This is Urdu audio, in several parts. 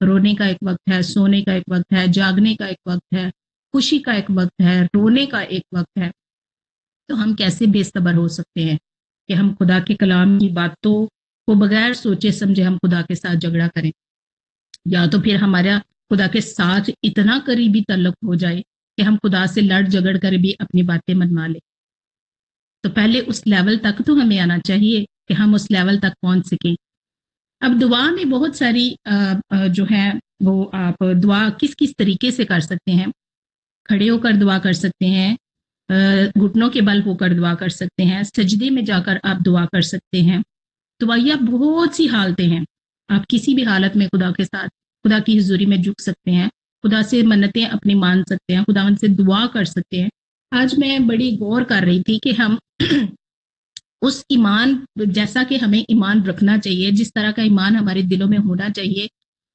رونے کا ایک وقت ہے, سونے کا ایک وقت ہے, جاگنے کا ایک وقت ہے, خوشی کا ایک وقت ہے, رونے کا ایک وقت ہے. تو ہم کیسے بے صبر ہو سکتے ہیں کہ ہم خدا کے کلام کی باتوں کو بغیر سوچے سمجھے ہم خدا کے ساتھ جھگڑا کریں, یا تو پھر ہمارا خدا کے ساتھ اتنا قریبی تعلق ہو جائے کہ ہم خدا سے لڑ جھگڑ کر بھی اپنی باتیں منوا لیں. تو پہلے اس لیول تک تو ہمیں آنا چاہیے کہ ہم اس لیول تک پہنچ سکیں. اب دعا میں بہت ساری جو ہے وہ آپ دعا کس کس طریقے سے کر سکتے ہیں. کھڑے ہو کر دعا کر سکتے ہیں, گھٹنوں کے بل ہو کر دعا کر سکتے ہیں, سجدے میں جا کر آپ دعا کر سکتے ہیں. دعائیاں بہت سی حالتیں ہیں, آپ کسی بھی حالت میں خدا کے ساتھ خدا کی حضوری میں جھک سکتے ہیں, خدا سے منتیں اپنی مان سکتے ہیں, خداوند سے دعا کر سکتے ہیں. آج میں بڑی غور کر رہی تھی کہ ہم اس ایمان, جیسا کہ ہمیں ایمان رکھنا چاہیے, جس طرح کا ایمان ہمارے دلوں میں ہونا چاہیے,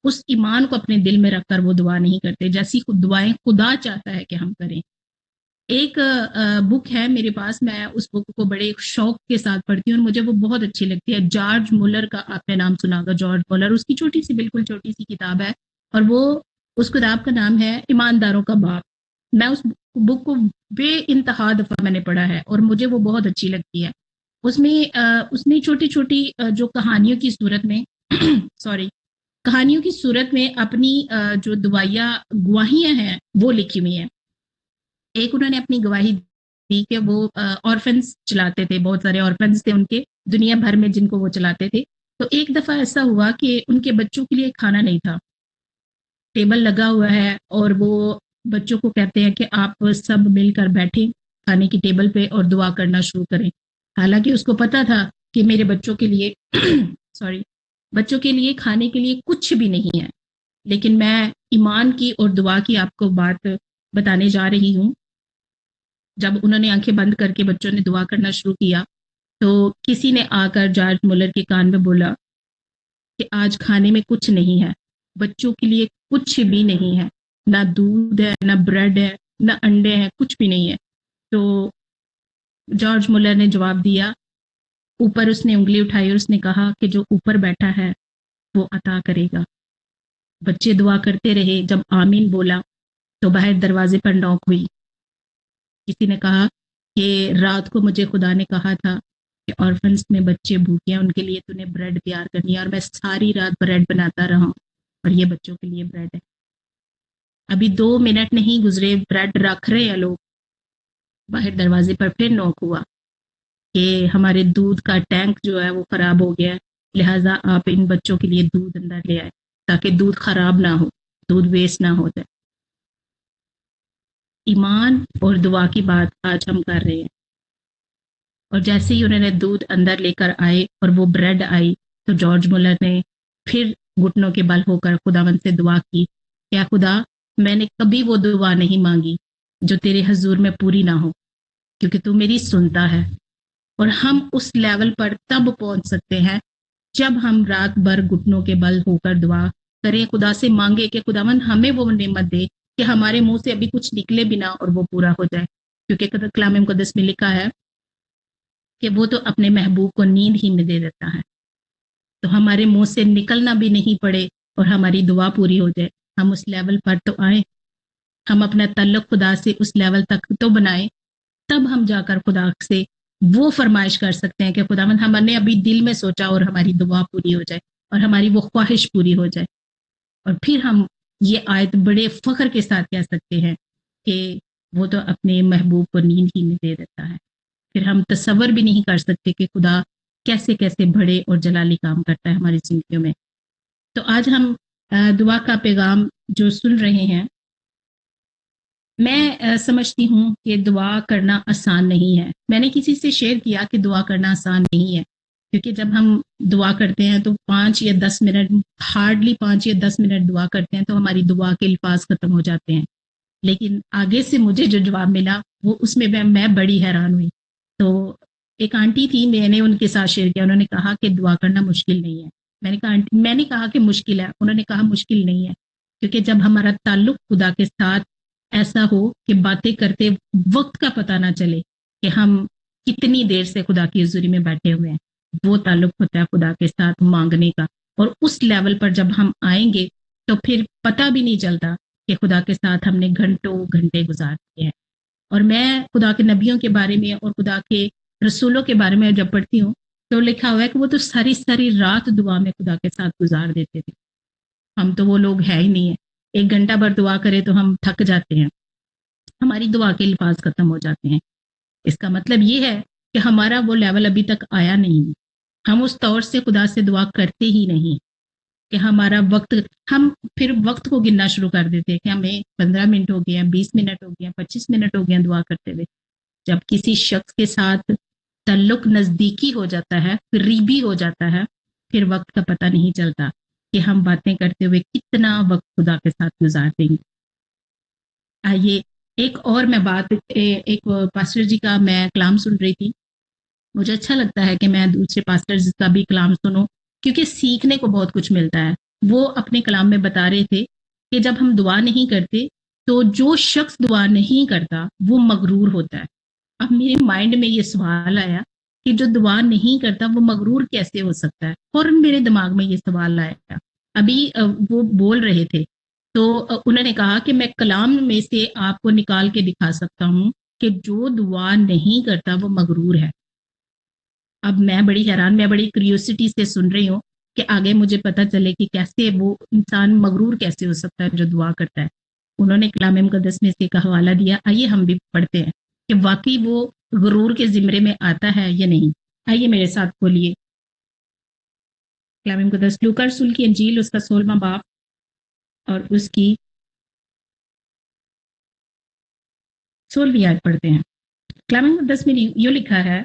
اس ایمان کو اپنے دل میں رکھ کر وہ دعا نہیں کرتے جیسی دعائیں خدا چاہتا ہے کہ ہم کریں. ایک بک ہے میرے پاس, میں اس بک کو بڑے شوق کے ساتھ پڑھتی ہوں اور مجھے وہ بہت اچھی لگتی ہے. جارج مولر کا آپ نے نام سنا ہوگا, جارج مولر, اس کی چھوٹی سی بالکل چھوٹی سی کتاب ہے اور وہ اس کتاب کا نام ہے ایمانداروں کا باپ. میں اس بک کو بے انتہا دفعہ میں نے پڑھا ہے اور مجھے وہ بہت اچھی لگتی ہے. اس میں چھوٹی چھوٹی جو کہانیوں کی صورت میں کہانیوں کی صورت میں اپنی جو گواہیاں ہیں وہ لکھی ہوئی ہیں. ایک انہوں نے اپنی گواہی دی کہ وہ آرفنز چلاتے تھے, بہت سارے آرفنز تھے ان کے دنیا بھر میں جن کو وہ چلاتے تھے. تو ایک دفعہ ایسا ہوا کہ ان کے بچوں کے لیے کھانا نہیں تھا, ٹیبل لگا ہوا ہے اور وہ بچوں کو کہتے ہیں کہ آپ سب مل کر بیٹھیں کھانے کی ٹیبل پہ اور دعا کرنا شروع کریں. حالانکہ اس کو پتا تھا کہ میرے بچوں کے لیے بچوں کے لیے کھانے کے لیے کچھ بھی نہیں ہے, لیکن میں ایمان کی اور دعا کی آپ کو بات بتانے جا رہی ہوں. جب انہوں نے آنکھیں بند کر کے بچوں نے دعا کرنا شروع کیا تو کسی نے آ کر جارج مولر کے کان میں بولا کہ آج کھانے میں کچھ نہیں ہے, بچوں کے لیے کچھ بھی نہیں ہے, نہ دودھ ہے, نہ بریڈ ہے, نہ انڈے ہیں, کچھ بھی نہیں ہے. تو جارج مولر نے جواب دیا, اوپر اس نے انگلی اٹھائی اور اس نے کہا کہ جو اوپر بیٹھا ہے وہ عطا کرے گا. بچے دعا کرتے رہے. جب آمین بولا تو باہر دروازے پر نوک ہوئی. کسی نے کہا کہ رات کو مجھے خدا نے کہا تھا کہ آرفنس میں بچے بھوکے ہیں, ان کے لیے تو نے بریڈ تیار کرنی ہے, اور میں ساری رات بریڈ بناتا رہا ہوں اور یہ بچوں کے لیے بریڈ ہے. ابھی 2 منٹ نہیں گزرے, بریڈ رکھ رہے ہیں لوگ, باہر دروازے پر پھر نوک ہوا کہ ہمارے دودھ کا ٹینک جو ہے وہ خراب ہو گیا ہے, لہٰذا آپ ان بچوں کے لیے دودھ اندر لے آئے تاکہ دودھ خراب نہ ہو, دودھ ویسٹ نہ ہو جائے. ایمان اور دعا کی بات آج ہم کر رہے ہیں, اور جیسے ہی انہوں نے دودھ اندر لے کر آئے اور وہ بریڈ آئی تو جارج مولر نے پھر گھٹنوں کے بل ہو کر خداوند سے دعا کی, کیا خدا میں نے کبھی وہ دعا نہیں مانگی جو تیرے حضور میں پوری نہ ہو, کیونکہ تو میری سنتا ہے. اور ہم اس لیول پر تب پہنچ سکتے ہیں جب ہم رات بھر گھٹنوں کے بل ہو کر دعا کریں, خدا سے مانگے کہ خداوند ہمیں وہ نعمت دے کہ ہمارے منہ سے ابھی کچھ نکلے بھی نہ اور وہ پورا ہو جائے. کیونکہ کلام مقدس میں لکھا ہے کہ وہ تو اپنے محبوب کو نیند ہی میں دے دیتا ہے. تو ہمارے منہ سے نکلنا بھی نہیں پڑے اور ہماری دعا پوری ہو جائے. ہم اس لیول پر تو آئیں, ہم اپنا تعلق خدا سے اس لیول تک تو بنائیں, تب ہم جا کر خدا سے وہ فرمائش کر سکتے ہیں کہ خداوند ہم نے ابھی دل میں سوچا اور ہماری دعا پوری ہو جائے اور ہماری وہ خواہش پوری ہو جائے. اور پھر ہم یہ آیت بڑے فخر کے ساتھ کہہ سکتے ہیں کہ وہ تو اپنے محبوب کو نیند ہی میں دے دیتا ہے. پھر ہم تصور بھی نہیں کر سکتے کہ خدا کیسے کیسے بڑے اور جلالی کام کرتا ہے ہماری زندگیوں میں. تو آج ہم دعا کا پیغام جو سن رہے ہیں, میں سمجھتی ہوں کہ دعا کرنا آسان نہیں ہے. میں نے کسی سے شیئر کیا کہ دعا کرنا آسان نہیں ہے, کیونکہ جب ہم دعا کرتے ہیں تو 5 یا 10 منٹ, ہارڈلی 5 یا 10 منٹ دعا کرتے ہیں تو ہماری دعا کے الفاظ ختم ہو جاتے ہیں. لیکن آگے سے مجھے جو جواب ملا وہ اس میں میں بڑی حیران ہوئی. تو ایک آنٹی تھی, میں نے ان کے ساتھ شیئر کیا, انہوں نے کہا کہ دعا کرنا مشکل نہیں ہے. میں نے کہا کہ مشکل ہے, انہوں نے کہا مشکل نہیں ہے, کیونکہ جب ہمارا تعلق خدا کے ساتھ ایسا ہو کہ باتیں کرتے وقت کا پتہ نہ چلے کہ ہم کتنی دیر سے خدا کی حضوری میں بیٹھے ہوئے ہیں, وہ تعلق ہوتا ہے خدا کے ساتھ مانگنے کا. اور اس لیول پر جب ہم آئیں گے تو پھر پتہ بھی نہیں چلتا کہ خدا کے ساتھ ہم نے گھنٹوں گھنٹے گزار دیے ہیں. اور میں خدا کے نبیوں کے بارے میں اور خدا کے رسولوں کے بارے میں جب پڑھتی ہوں تو لکھا ہوا ہے کہ وہ تو ساری ساری رات دعا میں خدا کے ساتھ گزار دیتے تھے. ہم تو وہ لوگ ہے ہی نہیں ہے. 1 گھنٹہ بھر دعا کرے تو ہم تھک جاتے ہیں, ہماری دعا کے الفاظ ختم ہو جاتے ہیں. اس کا مطلب یہ ہے کہ ہمارا وہ لیول ابھی تک آیا نہیں. ہم اس طور سے خدا سے دعا کرتے ہی نہیں کہ ہمارا وقت, ہم پھر وقت کو گننا شروع کر دیتے کہ ہمیں 15 منٹ ہو گئے ہیں, 20 منٹ ہو گئے ہیں, 25 منٹ ہو گئے ہیں دعا کرتے ہوئے. جب کسی شخص کے ساتھ تعلق نزدیکی ہو جاتا ہے, قریبی ہو جاتا ہے, پھر وقت کا پتہ نہیں چلتا کہ ہم باتیں کرتے ہوئے کتنا وقت خدا کے ساتھ گزار دیں گے. آئیے ایک اور میں بات, ایک پاسٹر جی کا میں کلام سن رہی تھی. مجھے اچھا لگتا ہے کہ میں دوسرے پاسٹر کا بھی کلام سنوں کیونکہ سیکھنے کو بہت کچھ ملتا ہے. وہ اپنے کلام میں بتا رہے تھے کہ جب ہم دعا نہیں کرتے تو جو شخص دعا نہیں کرتا وہ مغرور ہوتا ہے. اب میرے مائنڈ میں یہ سوال آیا کہ جو دعا نہیں کرتا وہ مغرور کیسے ہو سکتا ہے. فوراً میرے دماغ میں یہ سوال آیا. ابھی وہ بول رہے تھے تو انہوں نے کہا کہ میں کلام میں سے آپ کو نکال کے دکھا سکتا ہوں کہ جو دعا نہیں کرتا وہ مغرور ہے. اب میں بڑی حیران, میں بڑی کریوسٹی سے سن رہی ہوں کہ آگے مجھے پتہ چلے کہ کیسے وہ انسان مغرور کیسے ہو سکتا ہے جو دعا کرتا ہے. انہوں نے کلام مقدس میں سے ایک حوالہ دیا, آئیے ہم بھی پڑھتے ہیں کہ واقعی وہ غرور کے زمرے میں آتا ہے یا نہیں. آئیے میرے ساتھ کھولیے کلام مقدس, لوکا رسول کی انجیل اس کا 16واں باب اور اس کی 16ویں آیت پڑھتے ہیں. کلام مقدس میں یہ لکھا ہے,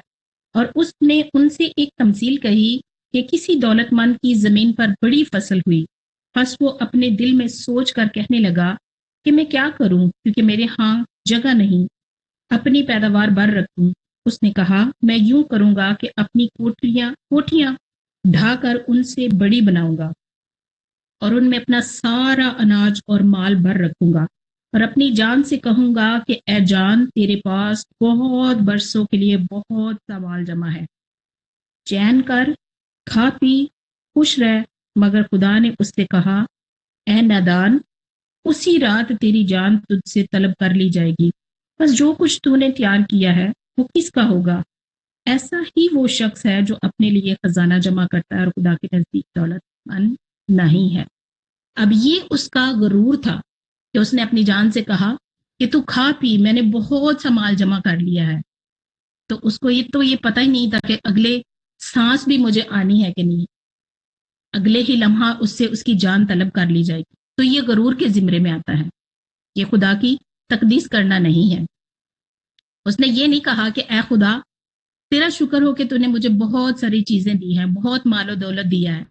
اور اس نے ان سے ایک تمثیل کہی کہ کسی دولت مند کی زمین پر بڑی فصل ہوئی. پس وہ اپنے دل میں سوچ کر کہنے لگا کہ میں کیا کروں کیونکہ میرے ہاں جگہ نہیں, اپنی پیداوار بر رکھوں. اس نے کہا میں یوں کروں گا کہ اپنی کوٹھیاں ڈھا کر ان سے بڑی بناؤں گا اور ان میں اپنا سارا اناج اور مال بھر رکھوں گا, اور اپنی جان سے کہوں گا کہ اے جان تیرے پاس بہت برسوں کے لیے بہت سا مال جمع ہے, چین کر, کھا پی, خوش رہ. مگر خدا نے اس سے کہا اے نادان, اسی رات تیری جان تجھ سے طلب کر لی جائے گی. بس جو کچھ تو نے تیار کیا ہے وہ کس کا ہوگا؟ ایسا ہی وہ شخص ہے جو اپنے لیے خزانہ جمع کرتا ہے اور خدا کے نزدیک دولت مند نہیں ہے. اب یہ اس کا غرور تھا کہ اس نے اپنی جان سے کہا کہ تو کھا پی, میں نے بہت سا مال جمع کر لیا ہے. تو اس کو یہ پتہ ہی نہیں تھا کہ اگلے سانس بھی مجھے آنی ہے کہ نہیں, اگلے ہی لمحہ اس سے اس کی جان طلب کر لی جائے گی. تو یہ غرور کے زمرے میں آتا ہے, یہ خدا کی تقدیس کرنا نہیں ہے. اس نے یہ نہیں کہا کہ اے خدا تیرا شکر ہو کہ تو نے مجھے بہت ساری چیزیں دی ہیں, بہت مال و دولت دیا ہے,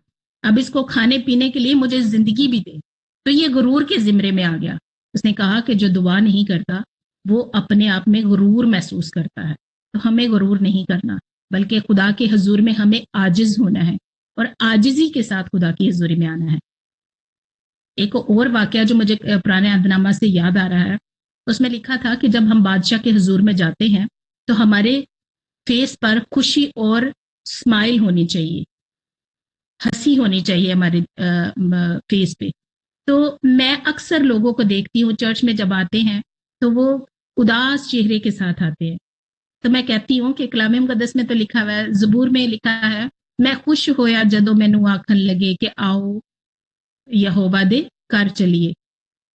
اب اس کو کھانے پینے کے لیے مجھے زندگی بھی دے. تو یہ غرور کے زمرے میں آ گیا. اس نے کہا کہ جو دعا نہیں کرتا وہ اپنے آپ میں غرور محسوس کرتا ہے. تو ہمیں غرور نہیں کرنا بلکہ خدا کے حضور میں ہمیں عاجز ہونا ہے اور عاجزی کے ساتھ خدا کی حضوری میں آنا ہے. ایک اور واقعہ جو مجھے پرانے عہد نامہ سے یاد آ رہا ہے, اس میں لکھا تھا کہ جب ہم بادشاہ کے حضور میں جاتے ہیں تو ہمارے فیس پر خوشی اور اسمائل ہونی چاہیے, ہنسی ہونی چاہیے ہمارے فیس پہ. تو میں اکثر لوگوں کو دیکھتی ہوں چرچ میں جب آتے ہیں تو وہ اداس چہرے کے ساتھ آتے ہیں. تو میں کہتی ہوں کہ کلام مقدس میں تو لکھا ہوا ہے, زبور میں لکھا ہے, میں خوش ہویا جدوں مینوں آکھن لگے کہ آؤ یہوہ دے کر چلیے.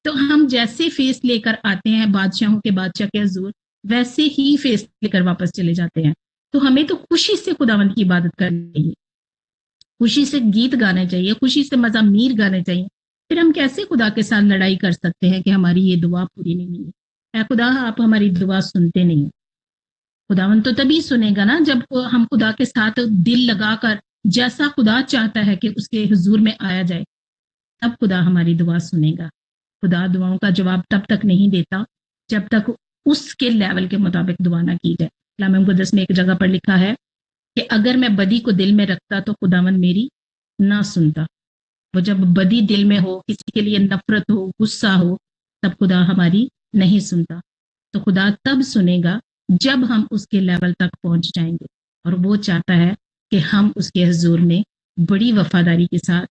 تو ہم جیسے فیس لے کر آتے ہیں بادشاہوں کے بادشاہ کے حضور, ویسے ہی فیس لے کر واپس چلے جاتے ہیں. تو ہمیں تو خوشی سے خداوند کی عبادت کرنی چاہیے, خوشی سے گیت گانے چاہیے, خوشی سے مزامیر گانے چاہیے. پھر ہم کیسے خدا کے ساتھ لڑائی کر سکتے ہیں کہ ہماری یہ دعا پوری نہیں ہوئی؟ اے خدا آپ ہماری دعا سنتے نہیں. خداوند تو تبھی سنے گا نا جب ہم خدا کے ساتھ دل لگا کر جیسا خدا چاہتا ہے کہ اس کے حضور میں آیا جائے, تب خدا ہماری دعا سنے گا. خدا دعاؤں کا جواب تب تک نہیں دیتا جب تک اس کے لیول کے مطابق دعا نہ کی جائے. کلام مقدس میں ایک جگہ پر لکھا ہے کہ اگر میں بدی کو دل میں رکھتا تو خداوند میری نہ سنتا. وہ جب بدی دل میں ہو, کسی کے لیے نفرت ہو, غصہ ہو, تب خدا ہماری نہیں سنتا. تو خدا تب سنے گا جب ہم اس کے لیول تک پہنچ جائیں گے, اور وہ چاہتا ہے کہ ہم اس کے حضور میں بڑی وفاداری کے ساتھ,